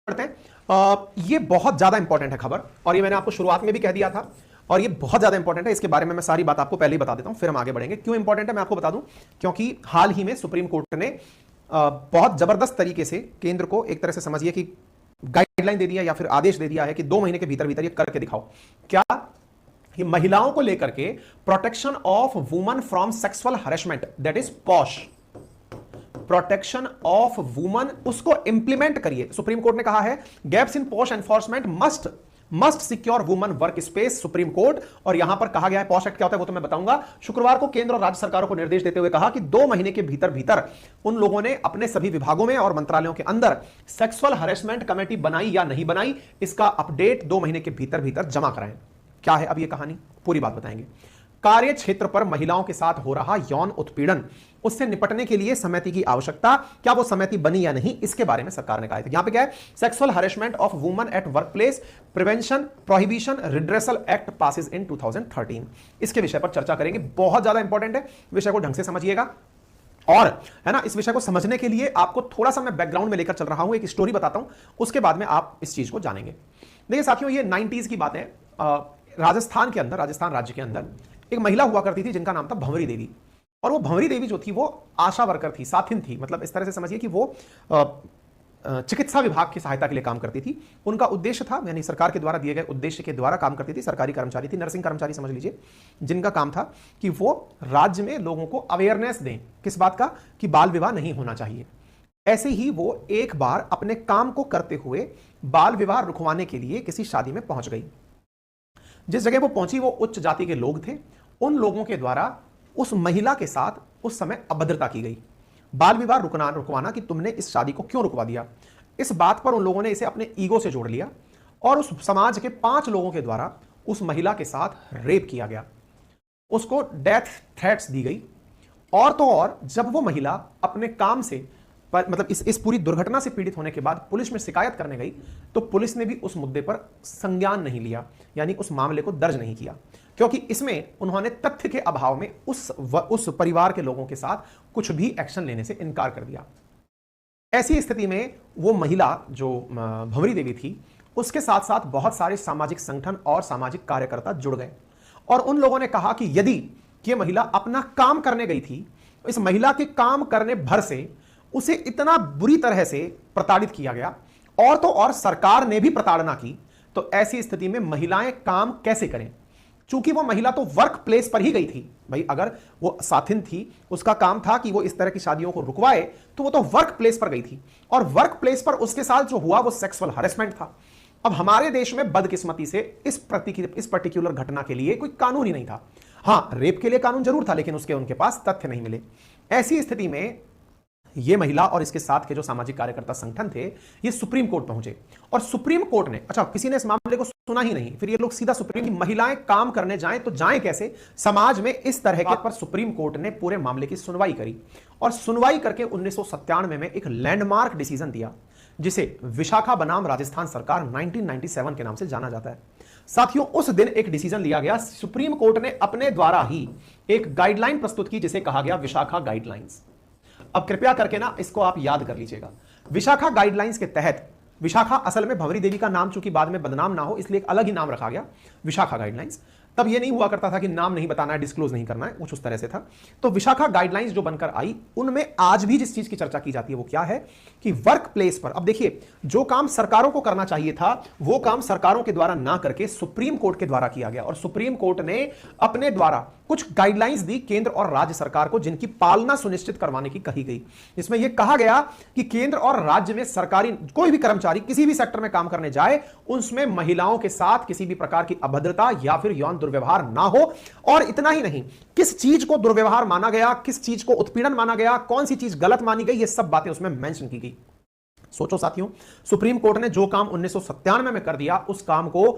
करते हैं। ये बहुत ज्यादा इंपॉर्टेंट है खबर, और ये मैंने आपको शुरुआत में भी कह दिया था, और ये बहुत ज्यादा इंपॉर्टेंट है। इसके बारे में मैं सारी बात आपको पहले ही बता देता हूं, फिर हम आगे बढ़ेंगे। क्यों इंपॉर्टेंट है मैं आपको बता दूं, क्योंकि हाल ही में सुप्रीम कोर्ट ने बहुत जबरदस्त तरीके से केंद्र को एक तरह से समझिए कि गाइडलाइन दे दिया या फिर आदेश दे दिया है कि 2 महीने के भीतर भीतर ये करके दिखाओ। क्या? ये महिलाओं को लेकर के protection of woman from sexual harassment, that is posh, protection of woman, उसको इंप्लीमेंट करिए। सुप्रीम कोर्ट ने कहा है gaps in posh enforcement must secure woman work space, supreme court. और यहां पर कहा गया है पॉश एक्ट क्या होता है वो तो मैं बताऊंगा। शुक्रवार को केंद्र और राज्य सरकारों को निर्देश देते हुए कहा कि 2 महीने के भीतर भीतर उन लोगों ने अपने सभी विभागों में और मंत्रालयों के अंदर सेक्सुअल हरेसमेंट कमेटी बनाई या नहीं बनाई, इसका अपडेट 2 महीने के भीतर भीतर जमा कराएं। क्या है अब ये कहानी, पूरी बात बताएंगे। कार्य क्षेत्र पर महिलाओं के साथ हो रहा यौन उत्पीड़न, उससे निपटने के लिए समिति की आवश्यकता, क्या वो समिति बनी या नहीं, इसके बारे में सरकार ने कहा है। यहां पे क्या है, sexual harassment of women at workplace prevention prohibition redressal act passes in 2013, इसके विषय पर चर्चा करेंगे। बहुत ज्यादा इंपॉर्टेंट है, विषय को ढंग से समझिएगा। और है ना, इस विषय को समझने के लिए आपको थोड़ा सा मैं बैकग्राउंड में लेकर चल रहा हूं, एक स्टोरी बताता हूं, उसके बाद में आप इस चीज को जानेंगे। देखिए साथियों, ये 90s की बात है। राजस्थान के अंदर, राजस्थान राज्य के अंदर एक महिला हुआ करती थी जिनका नाम था भंवरी देवी। और वो भंवरी देवी जो थी वो आशा वर्कर थी, साथिन थी, मतलब इस तरह से समझिए कि वो चिकित्सा विभाग की सहायता के लिए काम करती थी। उनका उद्देश्य था, यानी सरकार के द्वारा दिए गए उद्देश्य के द्वारा काम करती थी। सरकारी कर्मचारी थी, नर्सिंग कर्मचारी समझ लीजिए, जिनका काम था कि वो राज्य में लोगों को अवेयरनेस दें, किस बात का, कि बाल विवाह नहीं होना चाहिए। ऐसे ही वो एक बार अपने काम को करते हुए बाल विवाह रुकवाने के लिए किसी शादी में पहुंच गई। जिस जगह वो पहुंची वो उच्च जाति के लोग थे। उन लोगों के द्वारा उस महिला के साथ उस समय अभद्रता की गई, बाल विवाह रुकवाना कि तुमने इस शादी को क्यों रुकवा दिया। इस बात पर उन लोगों ने इसे अपने ईगो से जोड़ लिया और उस समाज के 5 लोगों के द्वारा उस महिला के साथ रेप किया गया, उसको डेथ थ्रेट्स दी गई। और तो और जब वो महिला अपने काम से मतलब इस पूरी दुर्घटना से पीड़ित होने के बाद पुलिस में शिकायत करने गई, तो पुलिस ने भी उस मुद्दे पर संज्ञान नहीं लिया, यानी उस मामले को दर्ज नहीं किया, क्योंकि इसमें उन्होंने तथ्य के अभाव में उस परिवार के लोगों के साथ कुछ भी एक्शन लेने से इनकार कर दिया। ऐसी स्थिति में वो महिला जो भंवरी देवी थी, उसके साथ साथ बहुत सारे सामाजिक संगठन और सामाजिक कार्यकर्ता जुड़ गए और उन लोगों ने कहा कि यदि ये महिला अपना काम करने गई थी, इस महिला के काम करने भर से उसे इतना बुरी तरह से प्रताड़ित किया गया और तो और सरकार ने भी प्रताड़ना की, तो ऐसी स्थिति में महिलाएं काम कैसे करें। चूंकि वो महिला तो वर्क प्लेस पर ही गई थी, भाई अगर वो साथिन थी, उसका काम था कि वो इस तरह की शादियों को रुकवाए, तो वो तो वर्क प्लेस पर गई थी और वर्क प्लेस पर उसके साथ जो हुआ वो सेक्सुअल हरेसमेंट था। अब हमारे देश में बदकिस्मती से इस पर्टिकुलर घटना के लिए कोई कानून ही नहीं था। हाँ, रेप के लिए कानून जरूर था, लेकिन उनके पास तथ्य नहीं मिले। ऐसी स्थिति में ये महिला और इसके साथ के जो सामाजिक कार्यकर्ता संगठन थे, ये सुप्रीम कोर्ट पहुंचे और सुप्रीम कोर्ट ने, अच्छा किसी ने इस मामले को सुना ही नहीं, फिर ये लोग सीधा सुप्रीम, महिलाएं काम करने जाएं तो जाएं कैसे, समाज में इस तरह के पर सुप्रीम कोर्ट ने पूरे मामले की सुनवाई करी और सुनवाई करके 1997 में एक लैंडमार्क डिसीजन दिया, जिसे विशाखा बनाम राजस्थान सरकार 1997 के नाम से जाना जाता है। साथियों, उस दिन एक डिसीजन लिया गया, सुप्रीम कोर्ट ने अपने द्वारा ही एक गाइडलाइन प्रस्तुत की जिसे कहा गया विशाखा गाइडलाइंस। अब कृपया करके ना इसको आप याद कर लीजिएगा। विशाखा गाइडलाइंस के तहत, विशाखा असल में भंवरी देवी का नाम चूंकि बाद में बदनाम ना हो इसलिए एक अलग ही नाम रखा गया, विशाखा गाइडलाइंस। तब ये नहीं हुआ करता था कि नाम नहीं बताना है, डिस्क्लोज नहीं करना है, कुछ उस तरह से था। तो विशाखा गाइडलाइंस जो बनकर आई, उनमें आज भी जिस चीज की चर्चा की जाती है वो क्या है कि वर्क प्लेस पर, अब देखिए, जो काम सरकारों को करना चाहिए था वो काम सरकारों के द्वारा ना करके सुप्रीम कोर्ट के द्वारा किया गया और सुप्रीम कोर्ट ने अपने द्वारा कुछ गाइडलाइंस दी केंद्र और राज्य सरकार को, जिनकी पालना सुनिश्चित करवाने की कही गई। इसमें यह कहा गया कि केंद्र और राज्य में सरकारी कोई भी कर्मचारी किसी भी सेक्टर में काम करने जाए, उसमें महिलाओं के साथ किसी भी प्रकार की अभद्रता या फिर यौन दुर्व्यवहार ना हो। और इतना ही नहीं, किस चीज को दुर्व्यवहार माना गया, किस चीज को उत्पीड़न माना गया, कौन सी चीज गलत मानी गई, ये सब बातें उसमें मेंशन की गई। सोचो साथियों, सुप्रीम कोर्ट ने जो काम 1997 में कर दिया, उस काम को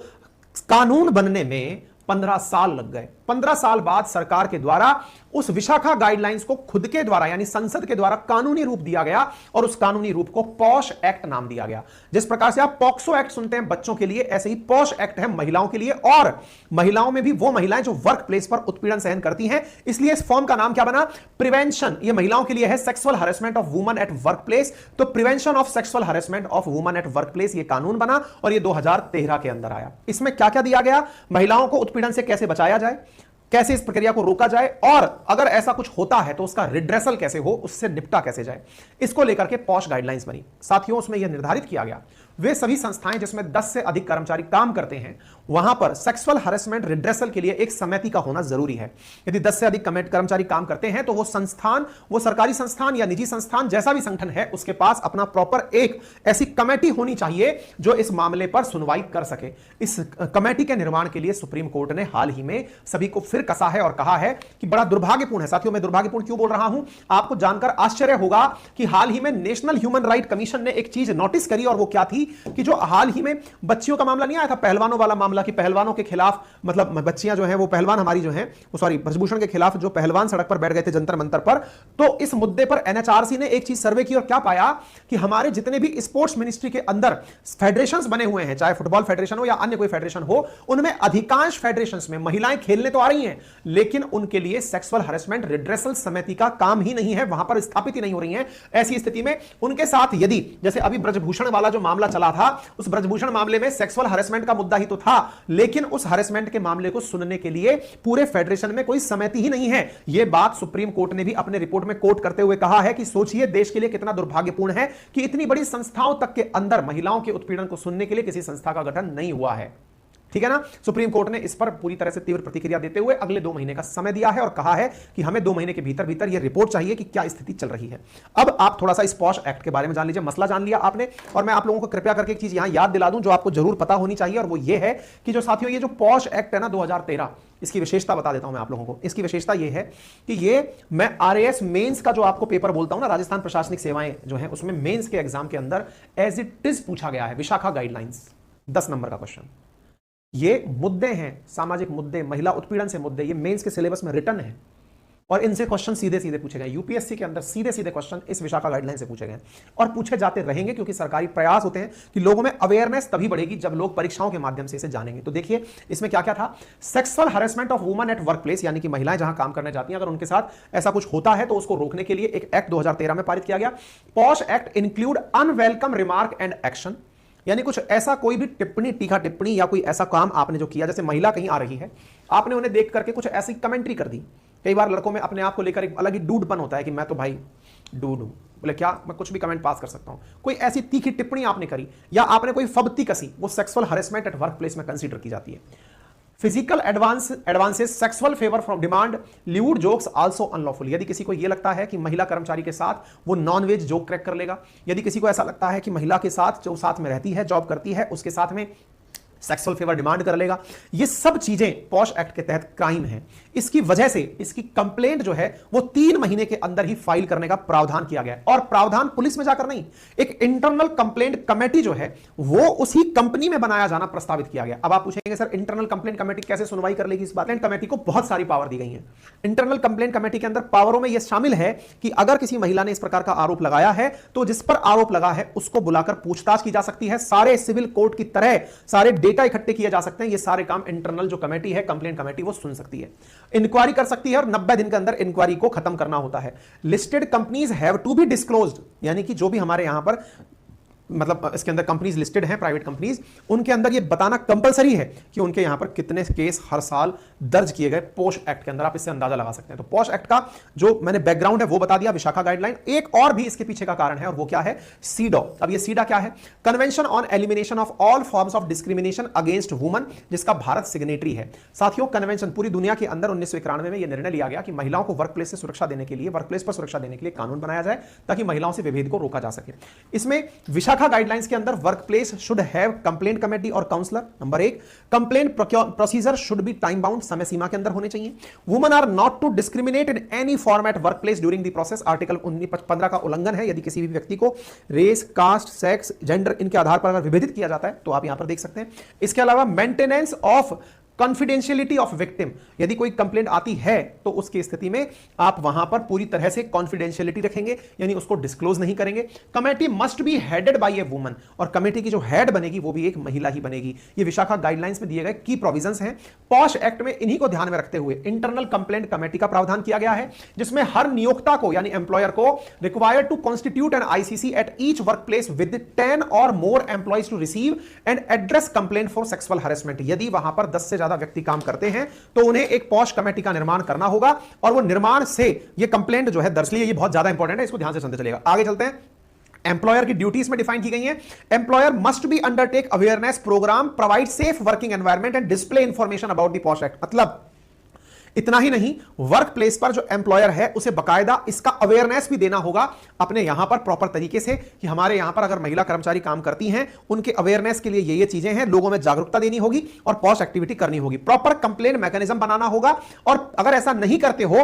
कानून बनने में 15 साल लग गए। 15 साल बाद सरकार के द्वारा उस विशाखा गाइडलाइंस को खुद के द्वारा यानी संसद के द्वारा कानूनी रूप दिया गया और उस कानूनी रूप को पॉश एक्ट नाम दिया गया। जिस प्रकार से आप पॉक्सो एक्ट सुनते हैं बच्चों के लिए, ऐसे ही पॉश एक्ट है महिलाओं के लिए, और महिलाओं में भी वो महिलाएं जो वर्क प्लेस पर उत्पीड़न सहन करती हैं। इसलिए इस फॉर्म का नाम क्या बना? प्रिवेंशन। ये महिलाओं के लिए है, sexual harassment of women at work place. तो prevention of sexual harassment of women at work place ये कानून बना और ये 2013 के अंदर आया। इसमें क्या क्या दिया गया? महिलाओं को उत्पीड़न से कैसे बचाया जाए, कैसे इस प्रक्रिया को रोका जाए, और अगर ऐसा कुछ होता है तो उसका रिड्रेसल कैसे हो, उससे निपटा कैसे जाए, इसको लेकर के पॉश गाइडलाइंस बनी। साथियों, उसमें यह निर्धारित किया गया वे सभी संस्थाएं जिसमें 10 से अधिक कर्मचारी काम करते हैं वहां पर सेक्सुअल हरेसमेंट रिड्रेसल के लिए एक समिति का होना जरूरी है। यदि 10 से अधिक कर्मचारी काम करते हैं तो वो संस्थान, वो सरकारी संस्थान या निजी संस्थान जैसा भी संगठन है, उसके पास अपना प्रॉपर एक ऐसी कमेटी होनी चाहिए जो इस मामले पर सुनवाई कर सके। इस कमेटी के निर्माण के लिए सुप्रीम कोर्ट ने हाल ही में सभी को फिर कसा है और कहा है कि बड़ा दुर्भाग्यपूर्ण है। साथियों, मैं दुर्भाग्यपूर्ण क्यों बोल रहा हूं, आपको जानकर आश्चर्य होगा कि हाल ही में नेशनल ह्यूमन राइट कमीशन ने एक चीज नोटिस करी, और वो क्या थी कि जो हाल ही में बच्चियों का मामला नहीं आया था, पहलवानों वाला मामला, कि पहलवानों के खिलाफ, मतलब बच्चियां जो हैं वो पहलवान हमारी जो हैं, सॉरी, ब्रजभूषण के खिलाफ जो पहलवान सड़क पर बैठ गए थे जंतर मंतर पर, तो इस मुद्दे पर एनएचआरसी ने एक चीज सर्वे की और क्या पाया कि हमारे जितने भी स्पोर्ट्स मिनिस्ट्री के अंदर फेडरेशंस बने हुए हैं, चाहे फुटबॉल फेडरेशन हो या अन्य कोई फेडरेशन हो, उनमें अधिकांश फेडरेशंस में महिलाएं खेलने तो आ रही हैं लेकिन उनके लिए सेक्सुअल हरेसमेंट रिड्रेसल समिति का काम ही नहीं है, वहां पर स्थापित ही नहीं हो रही है। ऐसी स्थिति में उनके साथ यदि, जैसे अभी ब्रजभूषण वाला जो मामला चला था, उस ब्रजभूषण मामले में सेक्सुअल हरेसमेंट का मुद्दा ही तो था, लेकिन उस हरेसमेंट के मामले को सुनने के लिए पूरे फेडरेशन में कोई समिति ही नहीं है। यह बात सुप्रीम कोर्ट ने भी अपने रिपोर्ट में कोट करते हुए कहा है कि सोचिए देश के लिए कितना दुर्भाग्यपूर्ण है कि इतनी बड़ी संस्थाओं तक के अंदर महिलाओं के उत्पीड़न को सुनने के लिए किसी संस्था का गठन नहीं हुआ है। ठीक है ना? सुप्रीम कोर्ट ने इस पर पूरी तरह से तीव्र प्रतिक्रिया देते हुए अगले 2 महीने का समय दिया है और कहा है कि हमें 2 महीने के भीतर भीतर यह रिपोर्ट चाहिए कि क्या स्थिति चल रही है। अब आप थोड़ा सा इस पॉश एक्ट के बारे में जान लीजिए। मसला जान लिया आपने, और मैं आप लोगों को कृपया करके एक चीज यहां याद दिला दूं जो आपको जरूर पता होनी चाहिए, और वो ये है कि जो साथियों ये जो पॉश एक्ट है ना 2013, इसकी विशेषता बता देता हूं मैं आप लोगों को। इसकी विशेषता ये है कि ये मैं आरएएस मेंस का जो आपको पेपर बोलता हूं ना, राजस्थान प्रशासनिक सेवाएं जो है, उसमें मेंस के एग्जाम के अंदर एज इट इज पूछा गया है। विशाखा गाइडलाइंस 10 नंबर का क्वेश्चन। ये मुद्दे हैं, सामाजिक मुद्दे, महिला उत्पीड़न से मुद्दे, ये मेंस के सिलेबस में रिटर्न है और इनसे क्वेश्चन सीधे सीधे पूछे गए। यूपीएससी के अंदर सीधे सीधे क्वेश्चन इस विशाखा गाइडलाइन से पूछे गए और पूछे जाते रहेंगे, क्योंकि सरकारी प्रयास होते हैं कि लोगों में अवेयरनेस तभी बढ़ेगी जब लोग परीक्षाओं के माध्यम से इसे जानेंगे। तो देखिए इसमें क्या क्या था। Sexual harassment of women at work place, यानी कि महिलाएं जहां काम करने जाती हैं, अगर उनके साथ ऐसा कुछ होता है तो उसको रोकने के लिए एक एक्ट 2013 में पारित किया गया। Posh act include unwelcome remark and action, यानी कुछ ऐसा कोई भी टिप्पणी, तीखा टिप्पणी या कोई ऐसा काम आपने जो किया, जैसे महिला कहीं आ रही है, आपने उन्हें देख करके कुछ ऐसी कमेंट्री कर दी। कई बार लड़कों में अपने आप को लेकर एक अलग ही डूडपन होता है कि मैं तो भाई डूड हूं, बोले क्या मैं कुछ भी कमेंट पास कर सकता हूं। कोई ऐसी तीखी टिप्पणी आपने करी या आपने कोई फब्ती कसी, वो sexual harassment eight work place में कंसीडर की जाती है। Physical advances, sexual favour from demand, lewd jokes also unlawful, यदि किसी को यह लगता है कि महिला कर्मचारी के साथ वो नॉन वेज जोक क्रैक कर लेगा, यदि किसी को ऐसा लगता है कि महिला के साथ जो साथ में रहती है, जॉब करती है, उसके साथ में सेक्सुअल फेवर डिमांड कर लेगा, ये सब चीजें पॉश एक्ट के तहत क्राइम है। इसकी वजह से इसकी कंप्लेंट जो है वो 3 महीने के अंदर ही फाइल करने का प्रावधान किया गया है, और प्रावधान पुलिस में जाकर नहीं, एक इंटरनल कंप्लेंट कमेटी जो है वो उसी कंपनी में बनाया जाना प्रस्तावित किया गया। अब आप पूछेंगे सर इंटरनल कंप्लेंट कमेटी कैसे सुनवाई कर लेगी इस बात? कमेटी को बहुत सारी पावर दी गई है। इंटरनल कंप्लेंट कमेटी के अंदर पावरों में यह शामिल है कि अगर किसी महिला ने इस प्रकार का आरोप लगाया है तो जिस पर आरोप लगा है उसको बुलाकर पूछताछ की जा सकती है, सारे सिविल कोर्ट की तरह सारे डेटा इकट्ठे किए जा सकते हैं। ये सारे काम इंटरनल जो कमेटी है, कंप्लेंट कमेटी, वो सुन सकती है, इंक्वायरी कर सकती है और 90 दिन के अंदर इंक्वायरी को खत्म करना होता है। Listed companies have to be disclosed, यानी कि जो भी हमारे यहां पर मतलब इसके अंदर कंपनीज लिस्टेड हैं, प्राइवेट कंपनीज, उनके अंदर ये बताना कंपलसरी है कि उनके यहां पर कितने केस हर साल दर्ज किए गए पॉश एक्ट के अंदर। आप इससे अंदाजा लगा सकते हैं। तो पॉश एक्ट का जो मैंने बैकग्राउंड है वो बता दिया, विशाखा गाइडलाइन। एक और भी इसके पीछे का कारण है और वो क्या है? सीडा। अब ये सीडा क्या है? Convention on elimination of all forms of discrimination against woman, जिसका भारत सिग्नेटरी है। साथियों, कन्वेंशन पूरी दुनिया के अंदर 1991 में यह निर्णय लिया गया कि महिलाओं को वर्क प्लेस से सुरक्षा देने के लिए, वर्क प्लेस पर सुरक्षा देने के लिए कानून बनाया जाए ताकि महिलाओं से विभेद को रोका जा सके। इसमें विशाखा गाइडलाइंस के अंदर work place should have complaint committee और counsellor. Number 1, complaint procedure should be time bound, समय सीमा के अंदर होने चाहिए। Women are not to discriminate in any format work place during the process. Article 15 का उल्लंघन है। यदि किसी भी व्यक्ति को रेस, कास्ट, सेक्स, जेंडर इनके आधार पर अगर विभेदित किया जाता है तो आप यहां पर देख सकते हैं। इसके अलावा maintenance of confidentiality of victim, यदि कोई कंप्लेंट आती है तो उसकी स्थिति में आप वहां पर पूरी तरह से कॉन्फिडेंशियलिटी रखेंगे, यानी उसको डिस्क्लोज नहीं करेंगे। Committee must be headed by a woman, और कमेटी की जो हेड बनेगी वो भी एक महिला ही बनेगी। ये विशाखा गाइडलाइंस में दिए गए की प्रोविजंस हैं। पॉश एक्ट में इन्हीं को ध्यान में रखते हुए इंटरनल कंप्लेंट कमेटी का प्रावधान किया गया है, जिसमें हर नियोक्ता को यानी एम्प्लॉयर को required to constitute an ICC at each work place with 10 और more employees to receive and address complaint for sexual harassment. यदि वहां पर 10 से ज्यादा व्यक्ति काम करते हैं तो उन्हें एक पॉश कमेटी का निर्माण करना होगा, और वो निर्माण से ये कंप्लेंट जो है दर्ज लिए, ये बहुत ज्यादा इंपॉर्टेंट है, इसको ध्यान से सुनते चलेगा। आगे चलते हैं। एम्प्लॉयर की ड्यूटीज में डिफाइन की गई है। Employer must be undertake awareness programme, provide safe working environment and display information about the POSH act. मतलब इतना ही नहीं, वर्क प्लेस पर जो एम्प्लॉयर है उसे बकायदा इसका अवेयरनेस भी देना होगा अपने यहां पर प्रॉपर तरीके से, कि हमारे यहां पर अगर महिला कर्मचारी काम करती हैं उनके अवेयरनेस के लिए ये चीजें हैं, लोगों में जागरूकता देनी होगी और पॉश एक्टिविटी करनी होगी। प्रॉपर कंप्लेंट मैकेनिज्म बनाना होगा, और अगर ऐसा नहीं करते हो